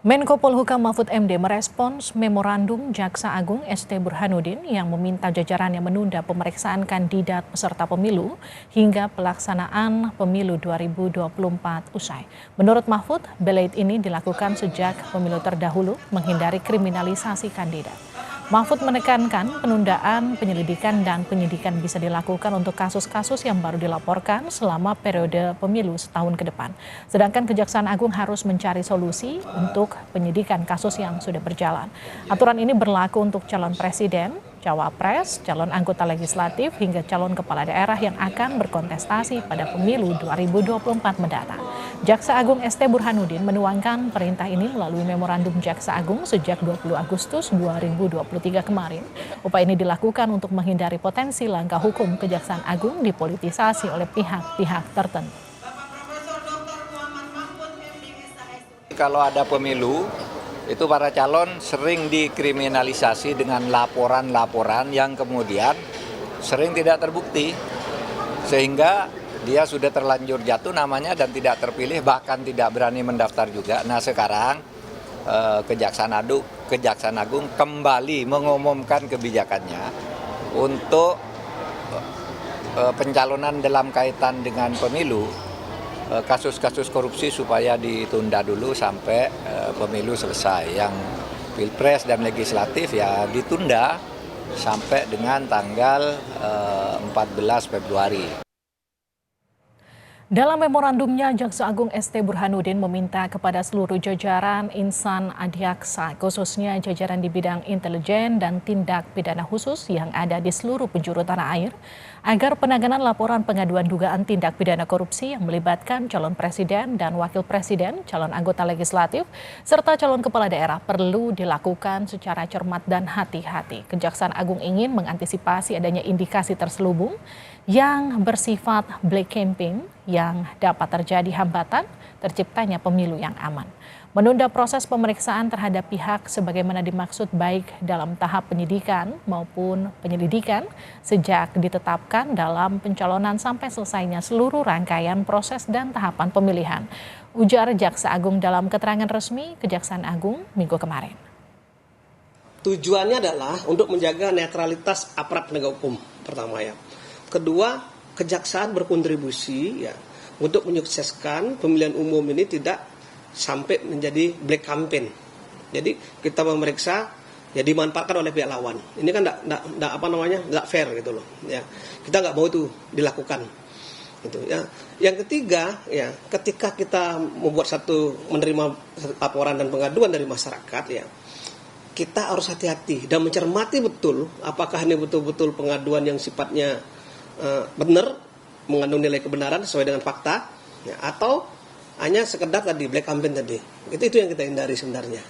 Menko Polhukam Mahfud MD merespons memorandum Jaksa Agung ST Burhanuddin yang meminta jajarannya menunda pemeriksaan kandidat peserta pemilu hingga pelaksanaan pemilu 2024 usai. Menurut Mahfud, belait ini dilakukan sejak pemilu terdahulu menghindari kriminalisasi kandidat. Mahfud menekankan penundaan penyelidikan dan penyidikan bisa dilakukan untuk kasus-kasus yang baru dilaporkan selama periode pemilu setahun ke depan. Sedangkan Kejaksaan Agung harus mencari solusi untuk penyidikan kasus yang sudah berjalan. Aturan ini berlaku untuk calon presiden, cawapres, calon anggota legislatif, hingga calon kepala daerah yang akan berkontestasi pada pemilu 2024 mendatang. Jaksa Agung ST Burhanuddin menuangkan perintah ini melalui memorandum Jaksa Agung sejak 20 Agustus 2023 kemarin. Upaya ini dilakukan untuk menghindari potensi langkah hukum Kejaksaan Agung dipolitisasi oleh pihak-pihak tertentu. Kalau ada pemilu, itu para calon sering dikriminalisasi dengan laporan-laporan yang kemudian sering tidak terbukti. Sehingga dia sudah terlanjur jatuh namanya dan tidak terpilih, bahkan tidak berani mendaftar juga. Nah sekarang Kejaksaan Agung kembali mengumumkan kebijakannya untuk pencalonan dalam kaitan dengan pemilu, kasus-kasus korupsi supaya ditunda dulu sampai pemilu selesai. Yang pilpres dan legislatif ya ditunda sampai dengan tanggal 14 Februari. Dalam memorandumnya, Jaksa Agung ST Burhanuddin meminta kepada seluruh jajaran insan adiaksa, khususnya jajaran di bidang intelijen dan tindak pidana khusus yang ada di seluruh penjuru tanah air, agar penanganan laporan pengaduan dugaan tindak pidana korupsi yang melibatkan calon presiden dan wakil presiden, calon anggota legislatif, serta calon kepala daerah perlu dilakukan secara cermat dan hati-hati. Kejaksaan Agung ingin mengantisipasi adanya indikasi terselubung yang bersifat black campaign yang dapat terjadi hambatan terciptanya pemilu yang aman. Menunda proses pemeriksaan terhadap pihak sebagaimana dimaksud baik dalam tahap penyidikan maupun penyelidikan sejak ditetapkan dalam pencalonan sampai selesainya seluruh rangkaian proses dan tahapan pemilihan. Ujar Jaksa Agung dalam keterangan resmi Kejaksaan Agung Minggu kemarin. Tujuannya adalah untuk menjaga netralitas aparat penegak hukum pertama ya. Kedua, kejaksaan berkontribusi ya untuk menyukseskan pemilihan umum ini tidak sampai menjadi black campaign. Jadi kita memeriksa ya dimanfaatkan oleh pihak lawan. Ini kan enggak fair gitu loh. Ya, kita nggak mau itu dilakukan. Gitu ya. Yang ketiga ya, ketika kita menerima laporan dan pengaduan dari masyarakat ya, kita harus hati-hati dan mencermati betul apakah ini betul-betul pengaduan yang sifatnya benar, mengandung nilai kebenaran sesuai dengan fakta, ya, atau hanya sekedar tadi black campaign tadi. Itu yang kita hindari sebenarnya.